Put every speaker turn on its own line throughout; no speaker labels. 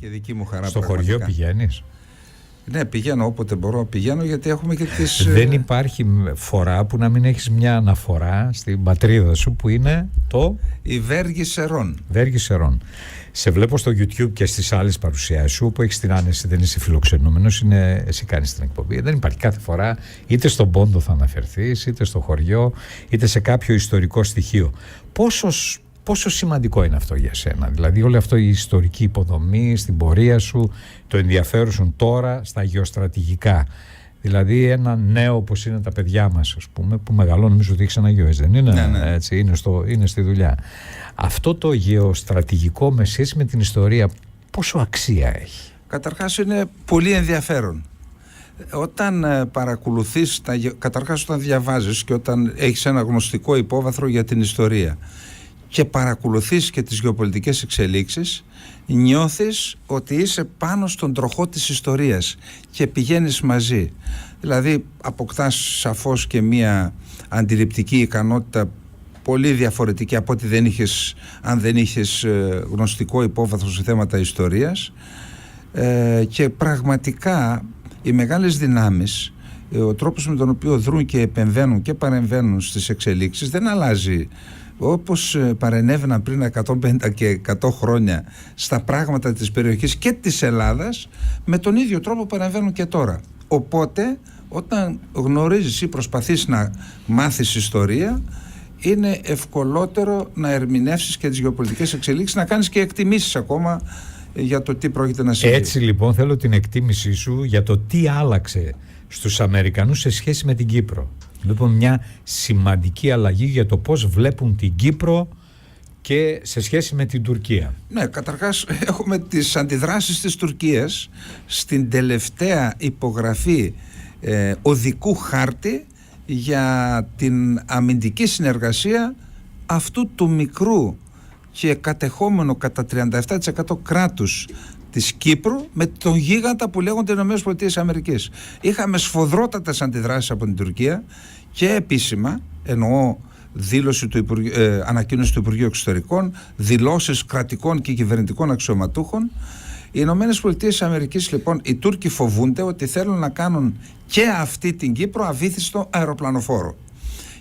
Και δική μου χαρά.
Στο
πραγματικά.
χωριό πηγαίνεις?
Ναι, πηγαίνω όποτε μπορώ. Πηγαίνω γιατί έχουμε και τις...
Δεν υπάρχει φορά που να μην έχεις μια αναφορά στην πατρίδα σου που είναι το...
Η Βέργη Σερών.
Βέργη Σερών. Σε βλέπω στο YouTube και στις άλλες παρουσιάσεις σου που έχεις την άνεση, δεν είσαι φιλοξενούμενος, εσύ κάνεις την εκπομπή. Δεν υπάρχει κάθε φορά, είτε στον Πόντο θα αναφερθείς, είτε στο χωριό, είτε σε κάποιο ιστορικό στοιχείο. Πόσο σημαντικό είναι αυτό για σένα, δηλαδή όλη αυτό η ιστορική υποδομή στην πορεία σου, το ενδιαφέρον σου τώρα στα γεωστρατηγικά? Δηλαδή ένα νέο όπως είναι τα παιδιά μας, ας πούμε, που μεγαλώνουν, νομίζω ότι έχεις ένα γιο, δεν είναι?
Ναι.
Έτσι, είναι στη δουλειά. Αυτό το γεωστρατηγικό με σχέση με την ιστορία πόσο αξία έχει?
Καταρχάς είναι πολύ ενδιαφέρον. Όταν παρακολουθείς, καταρχάς όταν διαβάζεις και όταν έχεις ένα γνωστικό υπόβαθρο για την ιστορία και παρακολουθείς και τις γεωπολιτικές εξελίξεις, νιώθεις ότι είσαι πάνω στον τροχό της ιστορίας και πηγαίνεις μαζί. Δηλαδή αποκτάς σαφώς και μία αντιληπτική ικανότητα πολύ διαφορετική από ό,τι αν δεν είχες γνωστικό υπόβαθρο σε θέματα ιστορίας, και πραγματικά οι μεγάλες δυνάμεις, ο τρόπος με τον οποίο δρούν και επεμβαίνουν και παρεμβαίνουν στις εξελίξεις δεν αλλάζει. Όπως παρενέβαιναν πριν 150 και 100 χρόνια στα πράγματα της περιοχής και της Ελλάδας, με τον ίδιο τρόπο παρεμβαίνουν και τώρα. Οπότε όταν γνωρίζεις ή προσπαθείς να μάθεις ιστορία, είναι ευκολότερο να ερμηνεύσεις και τις γεωπολιτικές εξελίξεις, να κάνεις και εκτιμήσεις ακόμα για το τι πρόκειται να συμβεί.
Έτσι λοιπόν θέλω την εκτίμησή σου για το τι άλλαξε στους Αμερικανούς σε σχέση με την Κύπρο. Λοιπόν, μια σημαντική αλλαγή για το πώς βλέπουν την Κύπρο και σε σχέση με την Τουρκία.
Ναι, καταρχάς έχουμε τις αντιδράσεις της Τουρκίας στην τελευταία υπογραφή οδικού χάρτη για την αμυντική συνεργασία αυτού του μικρού και κατεχόμενο κατά 37% κράτους της Κύπρου με τον γίγαντα που λέγονται ΗΠΑ. Είχαμε σφοδρότατες αντιδράσεις από την Τουρκία και επίσημα, εννοώ δήλωση ανακοίνωση του Υπουργείου Εξωτερικών, δηλώσεις κρατικών και κυβερνητικών αξιωματούχων. Οι ΗΠΑ λοιπόν, οι Τούρκοι φοβούνται ότι θέλουν να κάνουν και αυτή την Κύπρο αβύθιστο αεροπλανοφόρο.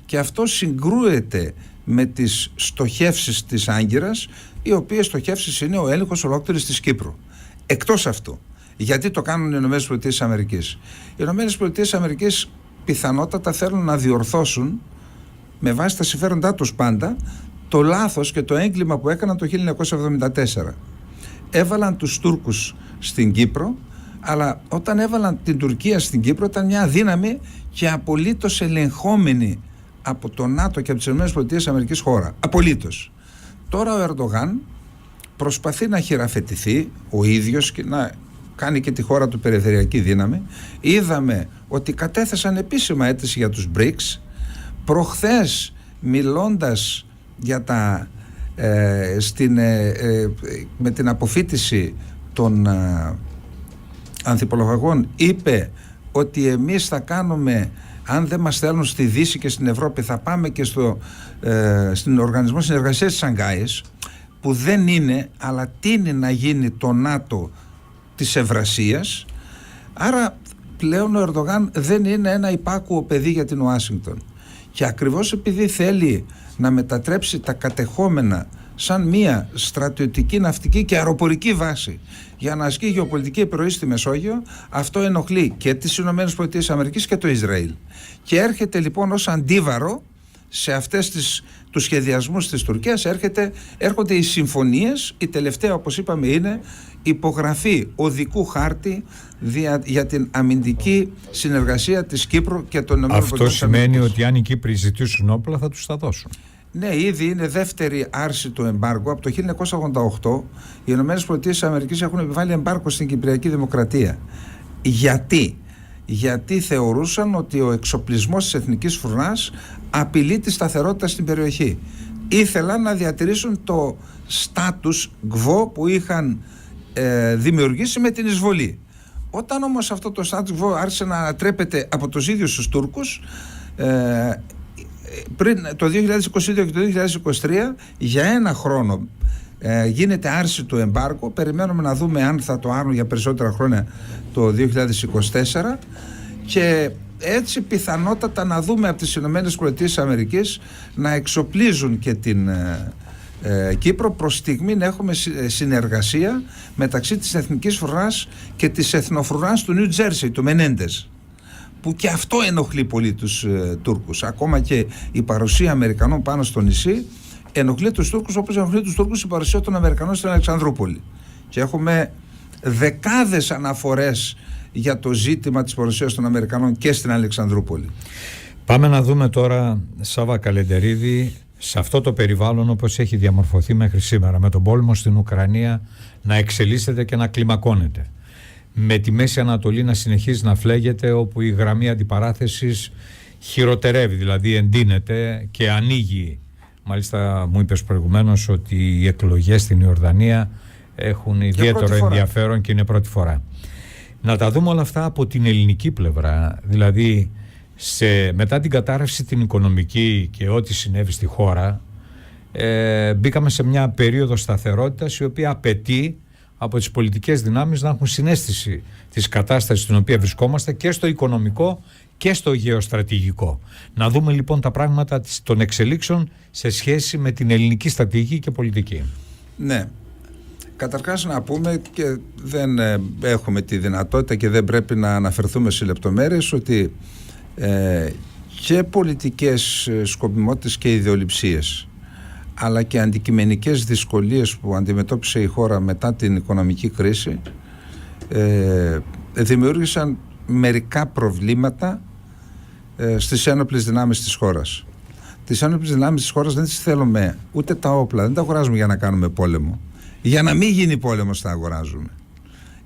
Και αυτό συγκρούεται με τις στοχεύσεις της Άγκυρας, οι οποίες στοχεύσεις είναι ο έλεγχος ολόκληρης της Κύπρου. Εκτός αυτού, γιατί το κάνουν οι ΗΠΑ? Οι ΗΠΑ πιθανότατα θέλουν να διορθώσουν με βάση τα συμφέροντά τους πάντα το λάθος και το έγκλημα που έκαναν το 1974. Έβαλαν τους Τούρκους στην Κύπρο, αλλά όταν έβαλαν την Τουρκία στην Κύπρο ήταν μια δύναμη και απολύτως ελεγχόμενη από το ΝΑΤΟ και από τις ΗΠΑ χώρα. Απολύτως. Τώρα ο Ερντογάν προσπαθεί να χειραφετηθεί ο ίδιος και να κάνει και τη χώρα του περιφερειακή δύναμη. Είδαμε ότι κατέθεσαν επίσημα αίτηση για τους BRICS. Προχθές, μιλώντας για με την αποφύτιση των ανθιπολοφαγών, είπε ότι εμείς θα κάνουμε, αν δεν μας θέλουν στη Δύση και στην Ευρώπη, θα πάμε και στην Οργανισμό Συνεργασίας της Σανγκάης, που δεν είναι, αλλά τείνει να γίνει το ΝΑΤΟ της Ευρασίας. Άρα πλέον ο Ερντογάν δεν είναι ένα υπάκουο παιδί για την Ουάσιγκτον. Και ακριβώς επειδή θέλει να μετατρέψει τα κατεχόμενα σαν μια στρατιωτική, ναυτική και αεροπορική βάση για να ασκεί γεωπολιτική επιρροή στη Μεσόγειο, αυτό ενοχλεί και τις ΗΠΑ και το Ισραήλ. Και έρχεται λοιπόν ως αντίβαρο σε αυτές τους σχεδιασμούς της Τουρκίας, έρχονται οι συμφωνίες. Η τελευταία, όπως είπαμε, είναι υπογραφή οδικού χάρτη για την αμυντική συνεργασία της Κύπρου και των ΗΠΑ.
Αυτό σημαίνει ότι αν οι Κύπροι ζητήσουν όπλα θα τους τα δώσουν.
Ναι, ήδη είναι δεύτερη άρση του εμπάργου. Από το 1988 οι ΗΠΑ έχουν επιβάλει εμπάργο στην Κυπριακή Δημοκρατία. Γιατί θεωρούσαν ότι ο εξοπλισμός της Εθνικής Φρουρνάς απειλεί τη σταθερότητα στην περιοχή. Ήθελαν να διατηρήσουν το status quo που είχαν δημιουργήσει με την εισβολή. Όταν όμως αυτό το status quo άρχισε να ανατρέπεται από τους ίδιους τους Τούρκους, πριν το 2022 και το 2023, για ένα χρόνο γίνεται άρση του εμπάργκο. Περιμένουμε να δούμε αν θα το άρουν για περισσότερα χρόνια το 2024 και έτσι πιθανότατα να δούμε από τις ΗΠΑ να εξοπλίζουν και την Κύπρο. Προς στιγμή να έχουμε συνεργασία μεταξύ της Εθνικής Φρουράς και της Εθνοφρουράς του Νιου Τζέρσι, του Μενέντες, που και αυτό ενοχλεί πολύ τους Τούρκους. Ακόμα και η παρουσία Αμερικανών πάνω στο νησί ενοχλεί τους Τούρκους, όπως ενοχλεί τους Τούρκους η παρουσία των Αμερικανών στην Αλεξανδρούπολη. Και έχουμε δεκάδες αναφορές για το ζήτημα της παρουσίας των Αμερικανών και στην Αλεξανδρούπολη.
Πάμε να δούμε τώρα, Σάβα Καλεντερίδη, σε αυτό το περιβάλλον όπως έχει διαμορφωθεί μέχρι σήμερα, με τον πόλεμο στην Ουκρανία να εξελίσσεται και να κλιμακώνεται, με τη Μέση Ανατολή να συνεχίζει να φλέγεται, όπου η γραμμή αντιπαράθεσης χειροτερεύει, δηλαδή εντείνεται και ανοίγει. Μάλιστα μου είπες προηγουμένως ότι οι εκλογές στην Ιορδανία έχουν ιδιαίτερο ενδιαφέρον και είναι πρώτη φορά. Να τα δούμε όλα αυτά από την ελληνική πλευρά, δηλαδή μετά την κατάρρευση την οικονομική και ό,τι συνέβη στη χώρα, μπήκαμε σε μια περίοδο σταθερότητας η οποία απαιτεί από τις πολιτικές δυνάμεις να έχουν συναίσθηση της κατάστασης στην οποία βρισκόμαστε και στο οικονομικό και στο γεωστρατηγικό. Να δούμε λοιπόν τα πράγματα των εξελίξεων σε σχέση με την ελληνική στρατηγική και πολιτική. Ναι.
Καταρχάς να πούμε, και δεν έχουμε τη δυνατότητα και δεν πρέπει να αναφερθούμε σε λεπτομέρειες, ότι και πολιτικές σκοπιμότητες και ιδεολειψίες, αλλά και αντικειμενικές δυσκολίες που αντιμετώπισε η χώρα μετά την οικονομική κρίση δημιούργησαν μερικά προβλήματα στις ένοπλες δυνάμεις της χώρας. Τις ένοπλες δυνάμεις της χώρας δεν τις θέλουμε, ούτε τα όπλα, δεν τα αγοράζουμε για να κάνουμε πόλεμο. Για να μην γίνει πόλεμος τα αγοράζουμε.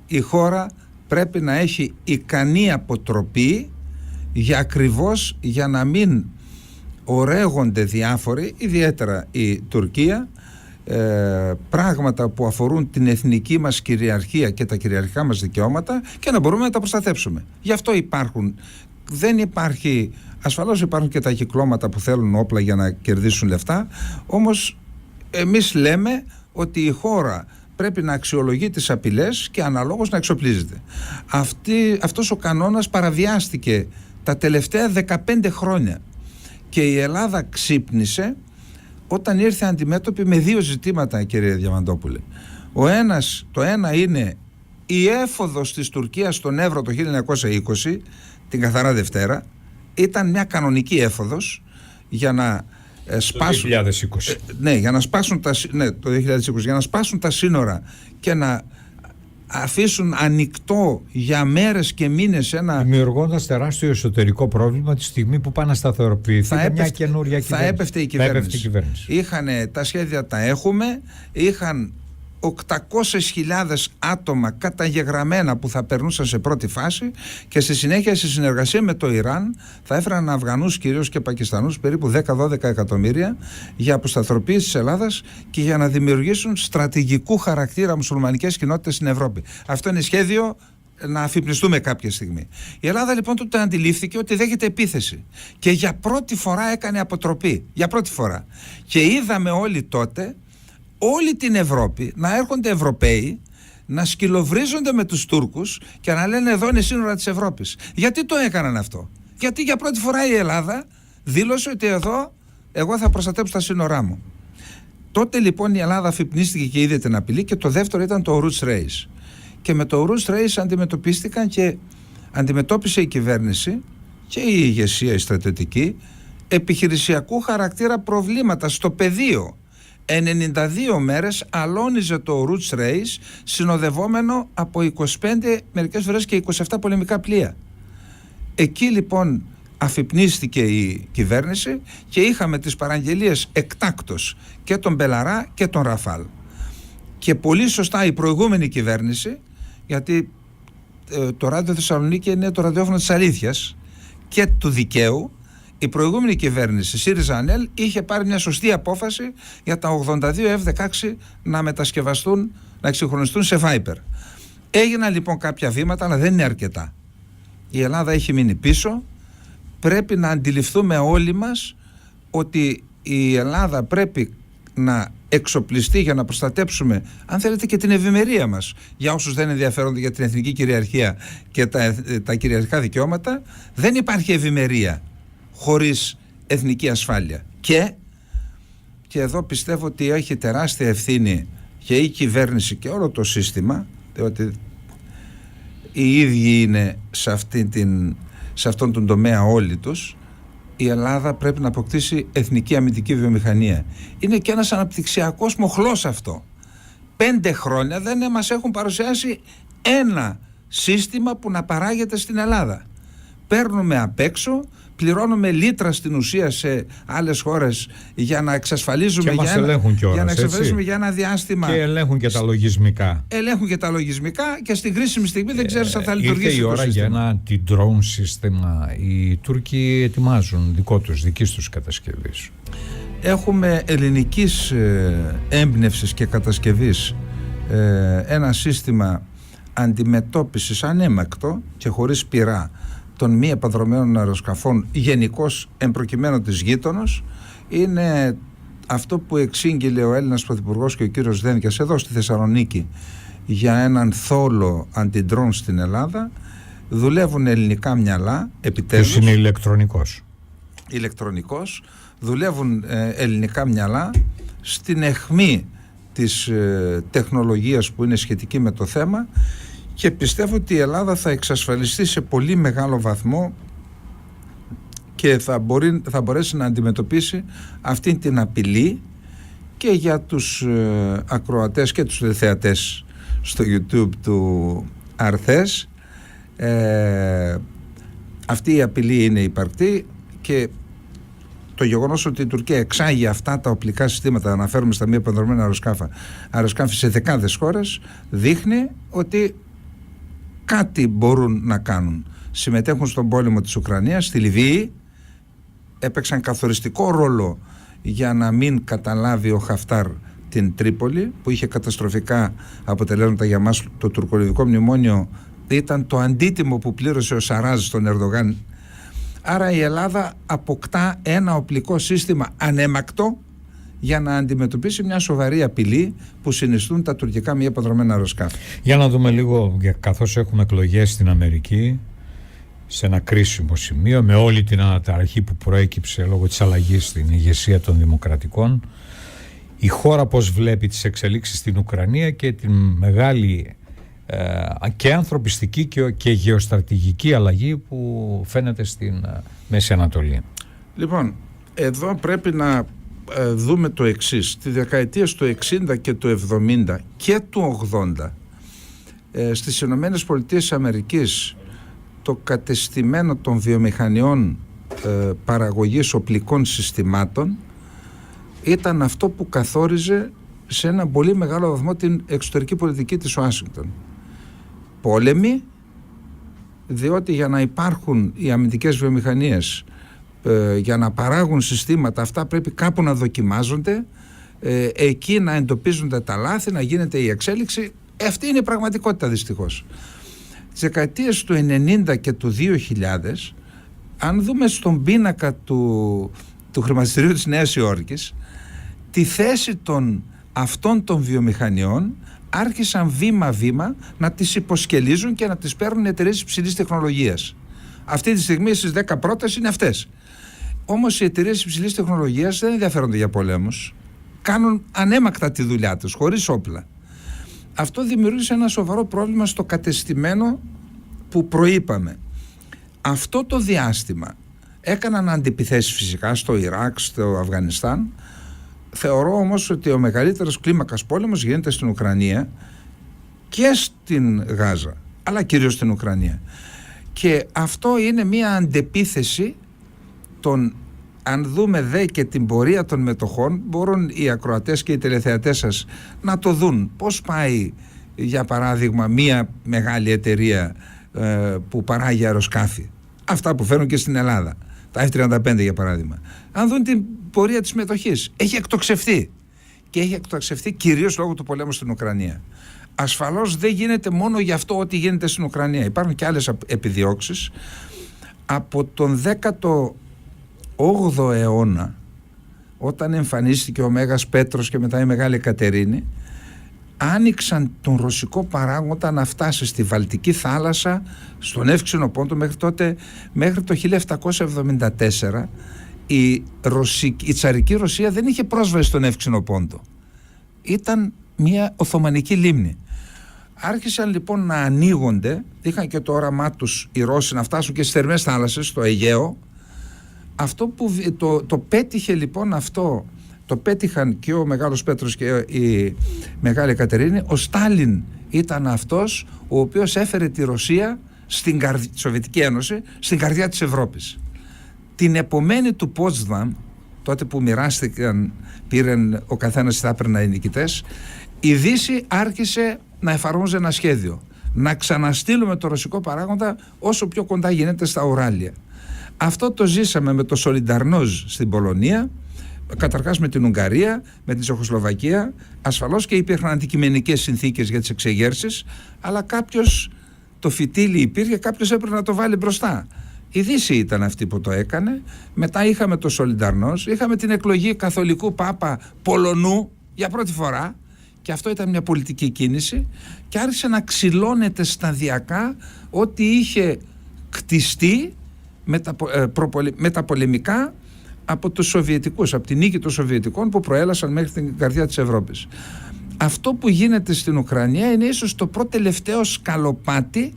Η χώρα πρέπει να έχει ικανή αποτροπή για να μην ορέγονται διάφοροι, ιδιαίτερα η Τουρκία, πράγματα που αφορούν την εθνική μας κυριαρχία και τα κυριαρχικά μας δικαιώματα, και να μπορούμε να τα προστατεύσουμε. Γι' αυτό ασφαλώς υπάρχουν και τα κυκλώματα που θέλουν όπλα για να κερδίσουν λεφτά, όμως εμείς λέμε ότι η χώρα πρέπει να αξιολογεί τις απειλές και αναλόγως να εξοπλίζεται. Αυτός ο κανόνας παραβιάστηκε τα τελευταία 15 χρόνια και η Ελλάδα ξύπνησε όταν ήρθε αντιμέτωπη με δύο ζητήματα, κύριε Διαμαντόπουλε. Το ένα είναι η έφοδος της Τουρκίας στον Εύρο το 1920, την Καθαρά Δευτέρα. Ήταν μια κανονική έφοδος για να σπάσουν, το 2020. Το 2020, για να σπάσουν τα σύνορα και να αφήσουν ανοιχτό για μέρες και μήνες
δημιουργώντας τεράστιο εσωτερικό πρόβλημα τη στιγμή που πάνε να σταθεροποιηθεί μια καινούρια κυβέρνηση.
Θα έπεφτε η κυβέρνηση. Τα σχέδια τα έχουμε, είχαν 800.000 άτομα καταγεγραμμένα που θα περνούσαν σε πρώτη φάση, και στη συνέχεια, σε συνεργασία με το Ιράν, θα έφεραν Αφγανούς κυρίως και Πακιστανούς, περίπου 10-12 εκατομμύρια, για αποσταθεροποίηση της Ελλάδας και για να δημιουργήσουν στρατηγικού χαρακτήρα μουσουλμανικές κοινότητες στην Ευρώπη. Αυτό είναι σχέδιο να αφυπνιστούμε κάποια στιγμή. Η Ελλάδα λοιπόν τότε αντιλήφθηκε ότι δέχεται επίθεση και για πρώτη φορά έκανε αποτροπή. Για πρώτη φορά. Και είδαμε όλοι τότε όλη την Ευρώπη να έρχονται Ευρωπαίοι να σκυλοβρίζονται με τους Τούρκους και να λένε εδώ είναι σύνορα της Ευρώπης. Γιατί το έκαναν αυτό? Γιατί για πρώτη φορά η Ελλάδα δήλωσε ότι εδώ εγώ θα προστατέψω τα σύνορά μου. Τότε λοιπόν η Ελλάδα αφυπνίστηκε και είδε την απειλή, και το δεύτερο ήταν το Roots Race. Και με το Roots Race αντιμετωπίστηκαν και αντιμετώπισε η κυβέρνηση και η ηγεσία η στρατιωτική επιχειρησιακού χαρακτήρα προβλήματα στο πεδίο. 92 μέρες αλώνιζε το Roots Race, συνοδευόμενο από 25, μερικές φορές και 27 πολεμικά πλοία. Εκεί λοιπόν αφυπνίστηκε η κυβέρνηση και είχαμε τις παραγγελίες εκτάκτως και τον Μπελαρά και τον Ραφάλ. Και πολύ σωστά η προηγούμενη κυβέρνηση, γιατί το Ράδιο Θεσσαλονίκη είναι το ραδιόφωνο της αλήθειας και του δικαίου, η προηγούμενη κυβέρνηση, ΣΥΡΙΖΑ ΑΝΕΛ, είχε πάρει μια σωστή απόφαση για τα 82 F-16 να μετασκευαστούν, να εξυγχρονιστούν σε Viper. Έγιναν λοιπόν κάποια βήματα, αλλά δεν είναι αρκετά. Η Ελλάδα έχει μείνει πίσω. Πρέπει να αντιληφθούμε όλοι μας ότι η Ελλάδα πρέπει να εξοπλιστεί για να προστατέψουμε, αν θέλετε, και την ευημερία μας, για όσους δεν ενδιαφέρονται για την εθνική κυριαρχία και τα κυριαρχικά δικαιώματα, δεν υπάρχει ευημερία χωρίς εθνική ασφάλεια. Και εδώ πιστεύω ότι έχει τεράστια ευθύνη και η κυβέρνηση και όλο το σύστημα, διότι οι ίδιοι είναι σε αυτόν τον τομέα όλοι τους. Η Ελλάδα πρέπει να αποκτήσει εθνική αμυντική βιομηχανία. Είναι και ένας αναπτυξιακός μοχλός αυτό. 5 χρόνια δεν μας έχουν παρουσιάσει ένα σύστημα που να παράγεται στην Ελλάδα. Παίρνουμε απ' έξω, πληρώνουμε λίτρα στην ουσία σε άλλες χώρες για να εξασφαλίζουμε, για ένα διάστημα.
Και ελέγχουν και τα λογισμικά.
Ελέγχουν και τα λογισμικά και στην κρίσιμη στιγμή δεν ξέρεις αν θα λειτουργήσει.
Ήρθε η ώρα για ένα αντι-drone σύστημα. Οι Τούρκοι ετοιμάζουν δικής τους κατασκευής.
Έχουμε ελληνικής έμπνευσης και κατασκευής ένα σύστημα αντιμετώπισης ανέμακτο και χωρίς πυρά των μη επανδρομένων αεροσκαφών, γενικώς εμπροκειμένου της γείτονος. Είναι αυτό που εξήγηλε ο Έλληνας Πρωθυπουργός και ο κύριος Δένδιας εδώ στη Θεσσαλονίκη για έναν θόλο αντι-drone στην Ελλάδα. Δουλεύουν ελληνικά μυαλά, επιτέλους.
Ποιος είναι
ηλεκτρονικός. Δουλεύουν ελληνικά μυαλά στην αιχμή της τεχνολογίας που είναι σχετική με το θέμα, και πιστεύω ότι η Ελλάδα θα εξασφαλιστεί σε πολύ μεγάλο βαθμό και θα μπορέσει να αντιμετωπίσει αυτή την απειλή. Και για τους ακροατές και τους θεατές στο YouTube του Αρθές, αυτή η απειλή είναι υπαρκτή, και το γεγονός ότι η Τουρκία εξάγει αυτά τα οπλικά συστήματα, αναφέρουμε στα μη επανδρομένα αεροσκάφη σε δεκάδες χώρες, δείχνει ότι κάτι μπορούν να κάνουν. Συμμετέχουν στον πόλεμο της Ουκρανίας, στη Λιβύη, έπαιξαν καθοριστικό ρόλο για να μην καταλάβει ο Χαφτάρ την Τρίπολη, που είχε καταστροφικά αποτελέσματα για μας. Το τουρκολιβικό μνημόνιο ήταν το αντίτιμο που πλήρωσε ο Σαράζ στον Ερντογάν. Άρα η Ελλάδα αποκτά ένα οπλικό σύστημα ανέμακτο για να αντιμετωπίσει μια σοβαρή απειλή που συνιστούν τα τουρκικά μη επανδρομένα αεροσκάφη.
Για να δούμε λίγο, καθώς έχουμε εκλογές στην Αμερική, σε ένα κρίσιμο σημείο, με όλη την αναταραχή που προέκυψε λόγω της αλλαγής στην ηγεσία των Δημοκρατικών, η χώρα πώς βλέπει τις εξελίξεις στην Ουκρανία και την μεγάλη και ανθρωπιστική και γεωστρατηγική αλλαγή που φαίνεται στην Μέση Ανατολή.
Λοιπόν, εδώ πρέπει να δούμε το εξής. Τη δεκαετία του 60 και του 70 και του 80 στις Ηνωμένες Πολιτείες Αμερικής το κατεστημένο των βιομηχανιών παραγωγής οπλικών συστημάτων ήταν αυτό που καθόριζε σε ένα πολύ μεγάλο βαθμό την εξωτερική πολιτική της Ουάσιγκτον. Πόλεμοι, διότι για να υπάρχουν οι αμυντικές βιομηχανίες, για να παράγουν συστήματα, αυτά πρέπει κάπου να δοκιμάζονται, εκεί να εντοπίζονται τα λάθη, να γίνεται η εξέλιξη. Αυτή είναι η πραγματικότητα δυστυχώς. Τις δεκαετίες του 90 και του 2000, αν δούμε στον πίνακα του χρηματιστηρίου της Νέας Υόρκης, τη θέση αυτών των βιομηχανιών άρχισαν βήμα-βήμα να τις υποσκελίζουν και να τις παίρνουν εταιρείες υψηλής τεχνολογίας. Αυτή τη στιγμή στις 10 πρώτες είναι αυτές. Όμως οι εταιρείες υψηλής τεχνολογίας δεν ενδιαφέρονται για πολέμους. Κάνουν ανέμακτα τη δουλειά τους, χωρίς όπλα. Αυτό δημιούργησε ένα σοβαρό πρόβλημα στο κατεστημένο που προείπαμε. Αυτό το διάστημα έκαναν αντιπιθέσεις φυσικά στο Ιράκ, στο Αφγανιστάν. Θεωρώ όμως ότι ο μεγαλύτερος κλίμακας πόλεμος γίνεται στην Ουκρανία και στην Γάζα, αλλά κυρίως στην Ουκρανία. Και αυτό είναι μια αντεπίθεση αν δούμε δε και την πορεία των μετοχών, μπορούν οι ακροατές και οι τηλεθεατές σας να το δουν πώς πάει, για παράδειγμα, μια μεγάλη εταιρεία που παράγει αεροσκάφη, αυτά που φέρνουν και στην Ελλάδα, τα F-35 για παράδειγμα. Αν δουν την πορεία της μετοχής, έχει εκτοξευθεί, και έχει εκτοξευθεί κυρίως λόγω του πολέμου στην Ουκρανία. Ασφαλώς δεν γίνεται μόνο γι' αυτό ό,τι γίνεται στην Ουκρανία. Υπάρχουν και άλλες επιδιώξεις. Από τον 18ο αιώνα όταν εμφανίστηκε ο Μέγας Πέτρος και μετά η Μεγάλη Κατερίνη, άνοιξαν τον ρωσικό παράγοντα να φτάσει στη Βαλτική θάλασσα, στον Εύξηνο Πόντο. Μέχρι τότε, μέχρι το 1774, η τσαρική Ρωσία δεν είχε πρόσβαση στον Εύξηνο Πόντο. Ήταν μια Οθωμανική λίμνη. Άρχισαν λοιπόν να ανοίγονται, είχαν και το όραμά τους οι Ρώσοι να φτάσουν και στις θερμές θάλασσες, στο Αιγαίο. Αυτό που το πέτυχε λοιπόν αυτό, το πέτυχαν και ο Μεγάλος Πέτρος και η Μεγάλη Κατερίνη. Ο Στάλιν ήταν αυτός ο οποίος έφερε τη Ρωσία, τη Σοβιετική Ένωση, στην καρδιά της Ευρώπης. Την επομένη του Πότσδαμ, τότε που μοιράστηκαν, πήραν ο καθένας θα έπαιρναν οι νικητές, η Δύση άρχισε να εφαρμόζει ένα σχέδιο, να ξαναστείλουμε το ρωσικό παράγοντα όσο πιο κοντά γίνεται στα Ουράλια. Αυτό το ζήσαμε με το Σολινταρνόζ στην Πολωνία, καταρχάς με την Ουγγαρία, με την Τσεχοσλοβακία. Ασφαλώς και υπήρχαν αντικειμενικές συνθήκες για τις εξεγέρσεις, αλλά κάποιος, το φυτίλι υπήρχε, κάποιος έπρεπε να το βάλει μπροστά. Η Δύση ήταν αυτή που το έκανε. Μετά είχαμε το Σολινταρνόζ, είχαμε την εκλογή καθολικού Πάπα Πολωνού για πρώτη φορά, και αυτό ήταν μια πολιτική κίνηση, και άρχισε να ξυλώνεται σταδιακά ό,τι είχε κτιστεί μεταπολεμικά από τους Σοβιετικούς, από την νίκη των Σοβιετικών που προέλασαν μέχρι την καρδιά της Ευρώπης. Αυτό που γίνεται στην Ουκρανία είναι ίσως το πρώτο τελευταίο σκαλοπάτι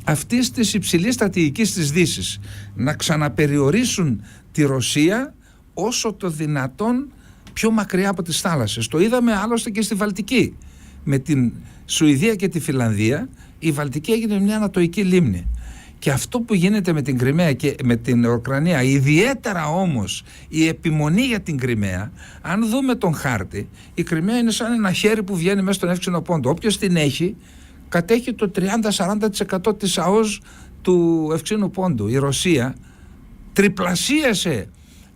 αυτής της υψηλής στρατηγικής της Δύσης, να ξαναπεριορίσουν τη Ρωσία όσο το δυνατόν πιο μακριά από τις θάλασσες. Το είδαμε άλλωστε και στη Βαλτική. Με την Σουηδία και τη Φινλανδία, η Βαλτική έγινε μια ανατοϊκή λίμνη. Και αυτό που γίνεται με την Κριμαία και με την Ουκρανία, ιδιαίτερα όμως η επιμονή για την Κριμαία, αν δούμε τον χάρτη, η Κριμαία είναι σαν ένα χέρι που βγαίνει μέσα στον Εύξηνο Πόντο. Όποιος την έχει, κατέχει το 30-40% της ΑΟΣ του Ευξήνου Πόντου. Η Ρωσία τριπλασίασε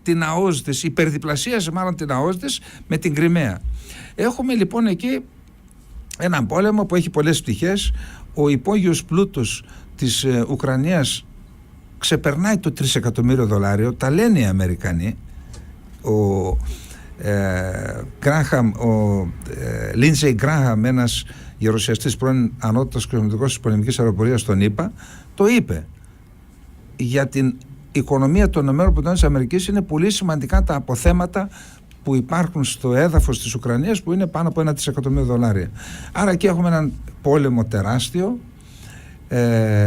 την ΑΟΣ της, υπερδιπλασίασε μάλλον την ΑΟΣ της με την Κριμαία. Έχουμε λοιπόν εκεί έναν πόλεμο που έχει πολλές πτυχές. Ο υπόγειος πλούτος της Ουκρανίας ξεπερνάει το $3 εκατομμύριο, τα λένε οι Αμερικανοί. Ο Λίντσεϊ Γκράχαμ, ένας γερουσιαστής, πρώην ανώτατος κρεμμυδικός της πολεμικής αεροπορίας των ΗΠΑ, το είπε. Για την οικονομία των ΗΠΑ είναι πολύ σημαντικά τα αποθέματα που υπάρχουν στο έδαφος της Ουκρανίας, που είναι πάνω από $1 δισεκατομμύριο. Άρα εκεί έχουμε έναν πόλεμο τεράστιο,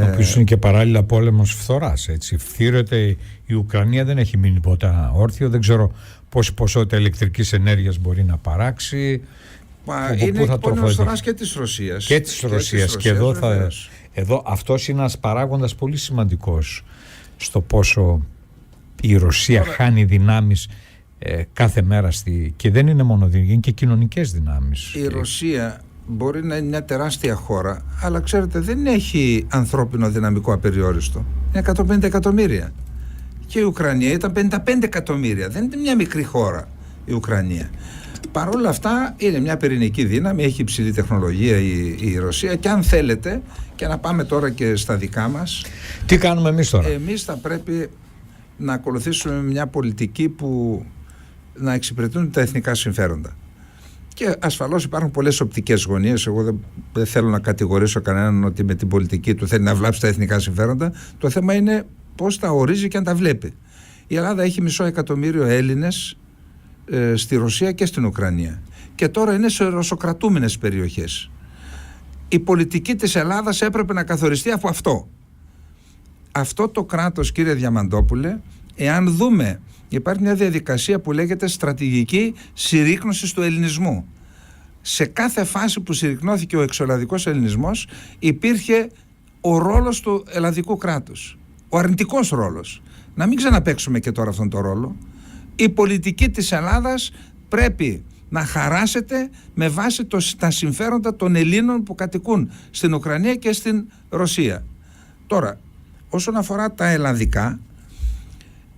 ο οποίος είναι και παράλληλα πόλεμος φθοράς, έτσι. Φθήρεται η Ουκρανία, δεν έχει μείνει ποτέ όρθιο, δεν ξέρω πόση ποσότητα ηλεκτρικής ενέργειας μπορεί να παράξει.
Είναι πόλεμος φθοράς και της Ρωσίας.
Και της Ρωσίας. Και εδώ αυτός είναι ένας παράγοντας πολύ σημαντικός στο πόσο η Ρωσία χάνει δυνάμεις κάθε μέρα και δεν είναι μόνο δυνάμεις, είναι και κοινωνικές δυνάμεις.
Η Ρωσία μπορεί να είναι μια τεράστια χώρα, αλλά ξέρετε δεν έχει ανθρώπινο δυναμικό απεριόριστο. Είναι 150 εκατομμύρια. Και η Ουκρανία ήταν 55 εκατομμύρια. Δεν είναι μια μικρή χώρα η Ουκρανία. Παρ' όλα αυτά είναι μια πυρηνική δύναμη, έχει υψηλή τεχνολογία η Ρωσία, και αν θέλετε, και να πάμε τώρα και στα δικά μας.
Τι κάνουμε εμείς τώρα?
Εμείς θα πρέπει να ακολουθήσουμε μια πολιτική που να εξυπηρετούν τα εθνικά συμφέροντα. Και ασφαλώς υπάρχουν πολλές οπτικές γωνίες. Εγώ δεν θέλω να κατηγορήσω κανέναν ότι με την πολιτική του θέλει να βλάψει τα εθνικά συμφέροντα. Το θέμα είναι πώς τα ορίζει και αν τα βλέπει. Η Ελλάδα έχει 500.000 Έλληνες στη Ρωσία και στην Ουκρανία. Και τώρα είναι σε ρωσοκρατούμενες περιοχές. Η πολιτική της Ελλάδας έπρεπε να καθοριστεί από αυτό. Αυτό το κράτος, κύριε Διαμαντόπουλε, εάν δούμε, υπάρχει μια διαδικασία που λέγεται στρατηγική συρρίκνωσης του ελληνισμού. Σε κάθε φάση που συρρικνώθηκε ο εξωελλαδικός ελληνισμός υπήρχε ο ρόλος του ελλαδικού κράτους. Ο αρνητικός ρόλος. Να μην ξαναπαίξουμε και τώρα αυτόν τον ρόλο. Η πολιτική της Ελλάδας πρέπει να χαράσεται με βάση τα συμφέροντα των Ελλήνων που κατοικούν στην Ουκρανία και στην Ρωσία. Τώρα, όσον αφορά τα ελλαδικά,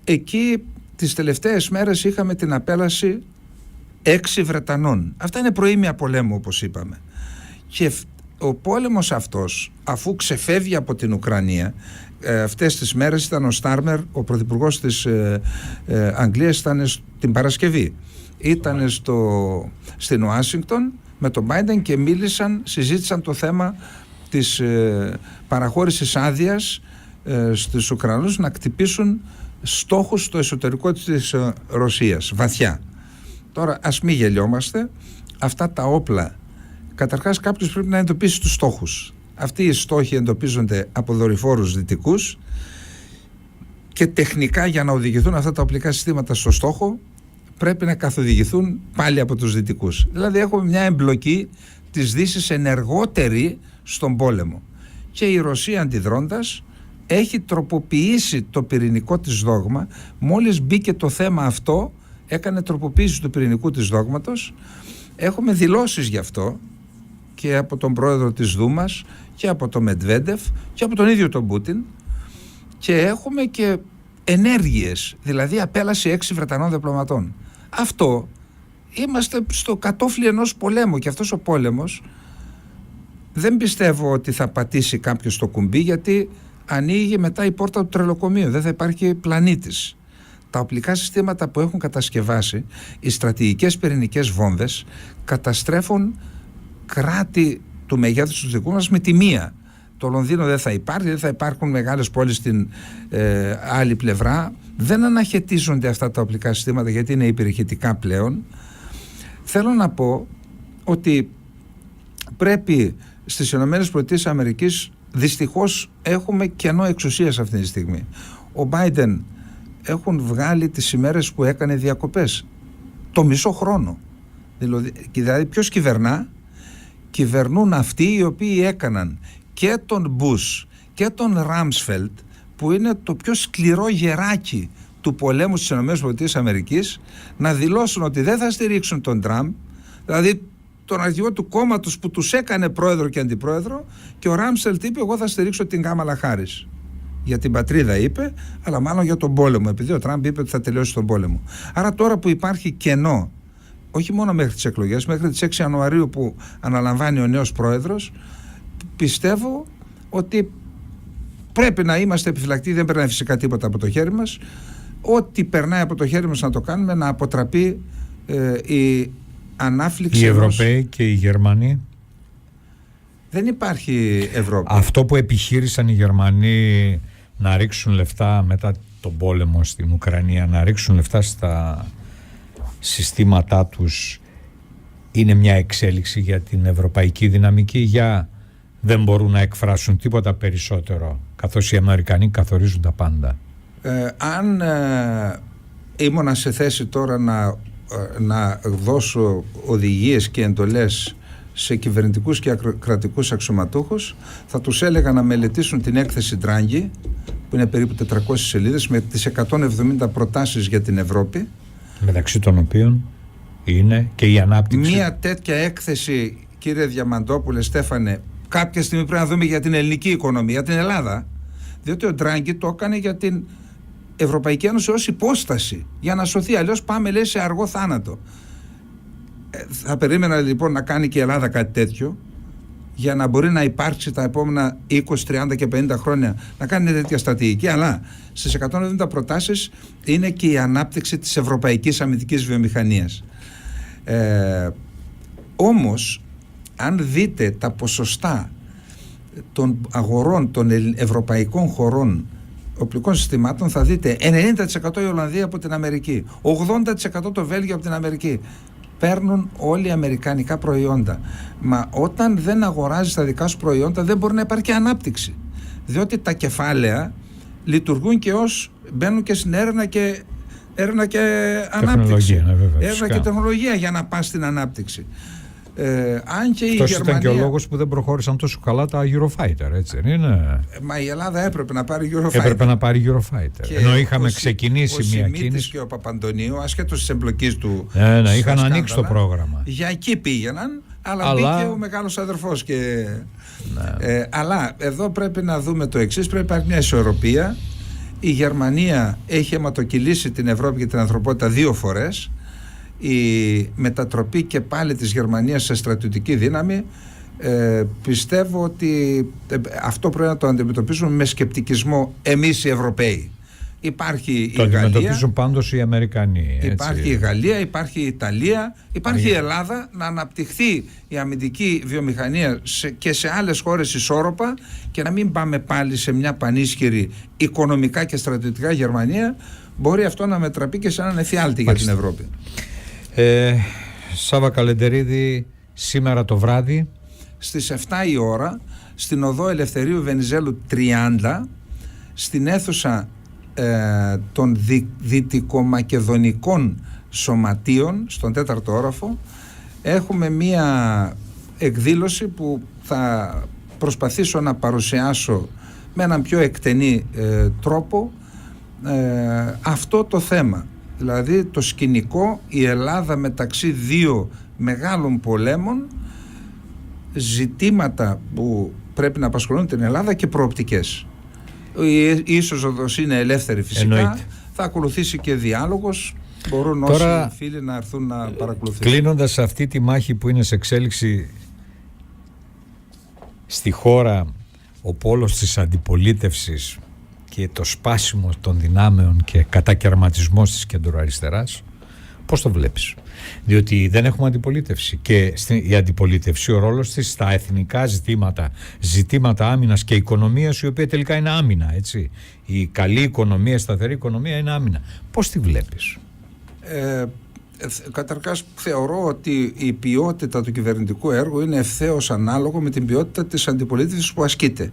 εκεί τις τελευταίες μέρες είχαμε την απέλαση 6 Βρετανών. Αυτά είναι προήμια πολέμου, όπως είπαμε. Και ο πόλεμος αυτός, αφού ξεφεύγει από την Ουκρανία, αυτές τις μέρες ήταν ο Στάρμερ, ο πρωθυπουργός της Αγγλίας, ήταν την Παρασκευή. Ήταν στην Ουάσιγκτον με τον Biden και συζήτησαν το θέμα της παραχώρησης άδειας στους Ουκρανούς να κτυπήσουν στόχους στο εσωτερικό της Ρωσίας, βαθιά. Τώρα ας μην γελιόμαστε, αυτά τα όπλα, καταρχάς κάποιος πρέπει να εντοπίσει τους στόχους. Αυτοί οι στόχοι εντοπίζονται από δορυφόρους δυτικούς και τεχνικά για να οδηγηθούν αυτά τα οπλικά συστήματα στο στόχο πρέπει να καθοδηγηθούν πάλι από τους δυτικούς. Δηλαδή έχουμε μια εμπλοκή της Δύσης ενεργότερη στον πόλεμο και η Ρωσία αντιδρώντας έχει τροποποιήσει το πυρηνικό της δόγμα. Μόλις μπήκε το θέμα αυτό έκανε τροποποίηση του πυρηνικού της δόγματος. Έχουμε δηλώσεις γι' αυτό και από τον πρόεδρο της Δούμας και από τον Μετβέντεφ και από τον ίδιο τον Πούτιν, και έχουμε και ενέργειες, δηλαδή απέλαση 6 Βρετανών διπλωματών. Αυτό, είμαστε στο κατόφλι ενός πολέμου και αυτός ο πόλεμος δεν πιστεύω ότι θα πατήσει κάποιος το κουμπί, γιατί ανοίγει μετά η πόρτα του τρελοκομείου, δεν θα υπάρχει πλανήτης. Τα οπλικά συστήματα που έχουν κατασκευάσει, οι στρατηγικές πυρηνικές βόμβες, καταστρέφουν κράτη του μεγέθους του δικού μας με τη μία. Το Λονδίνο δεν θα υπάρχει, δεν θα υπάρχουν μεγάλες πόλεις στην άλλη πλευρά. Δεν αναχαιτίζονται αυτά τα οπλικά συστήματα γιατί είναι υπερηχητικά πλέον. Θέλω να πω ότι πρέπει στις ΗΠΑ, δυστυχώς έχουμε κενό εξουσίας αυτή τη στιγμή. Ο Biden έχουν βγάλει τις ημέρες που έκανε διακοπές, το μισό χρόνο. Δηλαδή ποιος κυβερνά? Κυβερνούν αυτοί οι οποίοι έκαναν και τον Μπούς και τον Ράμσφελτ, που είναι το πιο σκληρό γεράκι του πολέμου στις ΗΠΑ, να δηλώσουν ότι δεν θα στηρίξουν τον Τραμπ, δηλαδή τον αρχηγό του κόμματος που τους έκανε πρόεδρο και αντιπρόεδρο, και ο Ράμσφελτ είπε εγώ θα στηρίξω την Κάμαλα Χάρις. Για την πατρίδα είπε, αλλά μάλλον για τον πόλεμο, επειδή ο Τραμπ είπε ότι θα τελειώσει τον πόλεμο. Άρα τώρα που υπάρχει κενό, όχι μόνο μέχρι τις εκλογές, μέχρι τις 6 Ιανουαρίου που αναλαμβάνει ο νέος πρόεδρος, πιστεύω ότι πρέπει να είμαστε επιφυλακτικοί, δεν περνάει φυσικά τίποτα από το χέρι μας. Ό,τι περνάει από το χέρι μας να το κάνουμε, να αποτραπεί η ανάφλιξη.
Οι Ευρωπαίοι και οι Γερμανοί.
Δεν υπάρχει Ευρώπη.
Αυτό που επιχείρησαν οι Γερμανοί να ρίξουν λεφτά μετά τον πόλεμο στην Ουκρανία, να ρίξουν λεφτά στα συστήματά τους, είναι μια εξέλιξη για την ευρωπαϊκή δυναμική, για δεν μπορούν να εκφράσουν τίποτα περισσότερο, καθώς οι Αμερικανοί καθορίζουν τα πάντα?
Αν ήμουνα σε θέση τώρα να δώσω οδηγίες και εντολές σε κυβερνητικούς και κρατικούς αξιωματούχους, θα τους έλεγα να μελετήσουν την έκθεση Ντράγκη, που είναι περίπου 400 σελίδες, με τις 170 προτάσεις για την Ευρώπη, μεταξύ
των οποίων είναι και η ανάπτυξη.
Μία τέτοια έκθεση, κύριε Διαμαντόπουλε, Στέφανε, κάποια στιγμή πρέπει να δούμε για την ελληνική οικονομία, για την Ελλάδα, διότι ο Ντράγκη το έκανε για την Ευρωπαϊκή Ένωση ως υπόσταση, για να σωθεί, αλλιώς πάμε, λέει, σε αργό θάνατο. Θα περίμενα λοιπόν να κάνει και η Ελλάδα κάτι τέτοιο, για να μπορεί να υπάρξει τα επόμενα 20, 30 και 50 χρόνια, να κάνει τέτοια στρατηγική. Αλλά στις 170 προτάσεις είναι και η ανάπτυξη της ευρωπαϊκής αμυντικής βιομηχανίας. Όμως, αν δείτε τα ποσοστά των αγορών των ευρωπαϊκών χωρών οπλικών συστημάτων, θα δείτε 90% η Ολλανδία από την Αμερική, 80% το Βέλγιο από την Αμερική. Παίρνουν όλοι αμερικανικά προϊόντα. Μα όταν δεν αγοράζεις τα δικά σου προϊόντα, δεν μπορεί να υπάρχει ανάπτυξη. Διότι τα κεφάλαια λειτουργούν και μπαίνουν και στην έρευνα και ανάπτυξη. Έρευνα και τεχνολογία για να πας στην ανάπτυξη. Αν και
αυτός ήταν και ο λόγος που δεν προχώρησαν τόσο καλά τα Eurofighter, έτσι δεν είναι?
Μα η Ελλάδα έπρεπε να πάρει Eurofighter.
Έπρεπε να πάρει Eurofighter. Ενώ είχαμε ξεκινήσει μια κίνηση. Ο Σιμίτης και
ο Παπαντονίου, ασχέτως της εμπλοκής του.
Ναι, είχαν ανοίξει το πρόγραμμα.
Για εκεί πήγαιναν, αλλά μπήκε ο μεγάλος αδερφός. Αλλά εδώ πρέπει να δούμε το εξής: πρέπει να υπάρχει μια ισορροπία. Η Γερμανία έχει αιματοκυλήσει την Ευρώπη και την ανθρωπότητα 2 φορές. Η μετατροπή και πάλι της Γερμανίας σε στρατιωτική δύναμη Πιστεύω ότι αυτό πρέπει να το αντιμετωπίζουμε με σκεπτικισμό εμείς οι Ευρωπαίοι. Υπάρχει
το
η Γαλλία,
αντιμετωπίζουν πάντως οι Αμερικανοί. Έτσι.
Υπάρχει η Γαλλία, υπάρχει η Ιταλία, υπάρχει η Ελλάδα, να αναπτυχθεί η αμυντική βιομηχανία και σε άλλες χώρες ισόρροπα και να μην πάμε πάλι σε μια πανίσχυρη οικονομικά και στρατιωτικά Γερμανία. Μπορεί αυτό να μετραπεί και σε έναν εφιάλτη για την Ευρώπη.
Σάβα Καλεντερίδη, σήμερα το βράδυ
στις 7 η ώρα στην οδό Ελευθερίου Βενιζέλου 30 στην αίθουσα των δυτικομακεδονικών σωματείων στον 4ο όροφο έχουμε μία εκδήλωση που θα προσπαθήσω να παρουσιάσω με έναν πιο εκτενή τρόπο αυτό το θέμα, δηλαδή το σκηνικό, η Ελλάδα μεταξύ δύο μεγάλων πολέμων, ζητήματα που πρέπει να απασχολούν την Ελλάδα και προοπτικές. Η είσοδος είναι ελεύθερη φυσικά. Εννοείται. Θα ακολουθήσει και διάλογος. Μπορούν τώρα, όσοι φίλοι να έρθουν να παρακολουθήσουν.
Κλείνοντας αυτή τη μάχη που είναι σε εξέλιξη στη χώρα, ο πόλος της αντιπολίτευσης και το σπάσιμο των δυνάμεων και κατακαιρματισμός της κεντροαριστεράς, πώς το βλέπεις? Διότι δεν έχουμε αντιπολίτευση και η αντιπολίτευση, ο ρόλος της στα εθνικά ζητήματα άμυνας και οικονομίας, η οποία τελικά είναι άμυνα, έτσι. Η καλή οικονομία, η σταθερή οικονομία είναι άμυνα. Πώς τη βλέπεις?
Καταρχάς θεωρώ ότι η ποιότητα του κυβερνητικού έργου είναι ευθέως ανάλογο με την ποιότητα της αντιπολίτευσης που ασκείται.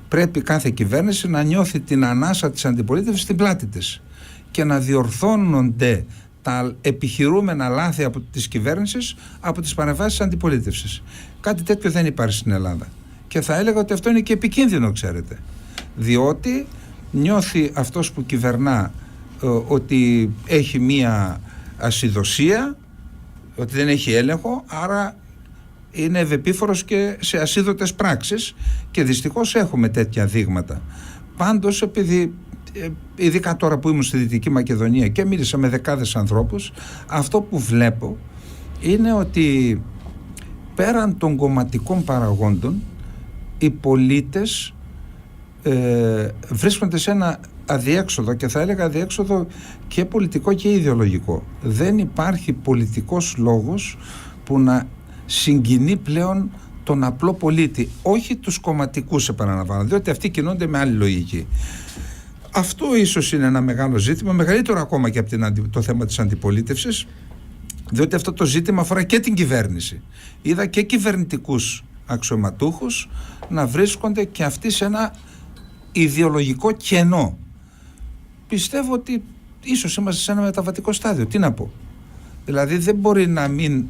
Πρέπει κάθε κυβέρνηση να νιώθει την ανάσα της αντιπολίτευσης στην πλάτη της και να διορθώνονται τα επιχειρούμενα λάθη από της κυβέρνησης από τις παρεμβάσεις της αντιπολίτευσης. Κάτι τέτοιο δεν υπάρχει στην Ελλάδα. Και θα έλεγα ότι αυτό είναι και επικίνδυνο, ξέρετε. Διότι νιώθει αυτός που κυβερνά ότι έχει μία ασυδοσία, ότι δεν έχει έλεγχο, άρα είναι ευεπίφορος και σε ασίδωτες πράξεις και δυστυχώς έχουμε τέτοια δείγματα. Πάντως, επειδή ειδικά τώρα που ήμουν στη Δυτική Μακεδονία και μίλησα με δεκάδες ανθρώπους, αυτό που βλέπω είναι ότι πέραν των κομματικών παραγόντων οι πολίτες βρίσκονται σε ένα αδιέξοδο, και θα έλεγα αδιέξοδο και πολιτικό και ιδεολογικό. Δεν υπάρχει πολιτικός λόγος που να συγκινεί πλέον τον απλό πολίτη, όχι τους κομματικούς, επαναλαμβάνω, διότι αυτοί κινούνται με άλλη λογική. Αυτό ίσως είναι ένα μεγάλο ζήτημα, μεγαλύτερο ακόμα και από το θέμα της αντιπολίτευσης, διότι αυτό το ζήτημα αφορά και την κυβέρνηση. Είδα και κυβερνητικούς αξιωματούχους να βρίσκονται και αυτοί σε ένα ιδεολογικό κενό. Πιστεύω ότι ίσως είμαστε σε ένα μεταβατικό στάδιο. Τι να πω? Δηλαδή δεν μπορεί να μην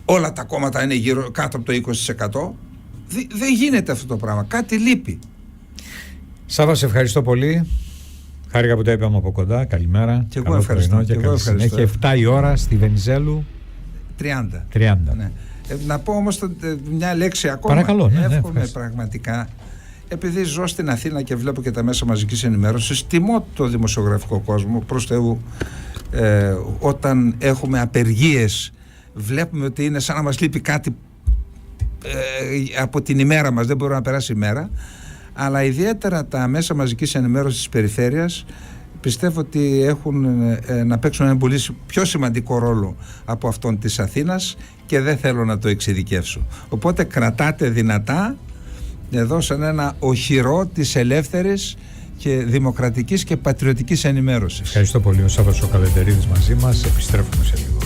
όλα τα κόμματα είναι κάτω από το 20%. Δεν γίνεται αυτό το πράγμα. Κάτι λείπει.
Σάβα, σε ευχαριστώ πολύ. Χάρηκα που τα είπαμε από κοντά. Καλημέρα.
Και εγώ ευχαριστώ.
Και καλή συνέχεια. 7 η ώρα στη Βενιζέλου.
30. Ναι. Να πω όμως μια λέξη ακόμα.
Παρακαλώ.
Εύχομαι πραγματικά, επειδή ζω στην Αθήνα και βλέπω και τα μέσα μαζικής ενημέρωσης, τιμώ το δημοσιογραφικό κόσμο, προς Θεού. Όταν έχουμε απεργίες, βλέπουμε ότι είναι σαν να μας λείπει κάτι από την ημέρα μας, δεν μπορεί να περάσει η μέρα. Αλλά ιδιαίτερα τα μέσα μαζικής ενημέρωσης της περιφέρειας πιστεύω ότι έχουν να παίξουν ένα πολύ πιο σημαντικό ρόλο από αυτόν της Αθήνας και δεν θέλω να το εξειδικεύσω. Οπότε κρατάτε δυνατά εδώ σαν ένα οχυρό της ελεύθερης και δημοκρατικής και πατριωτικής ενημέρωσης.
Ευχαριστώ πολύ. Ο Σάββας ο Καλεντερίδης μαζί μας. Επιστρέφουμε σε λίγο.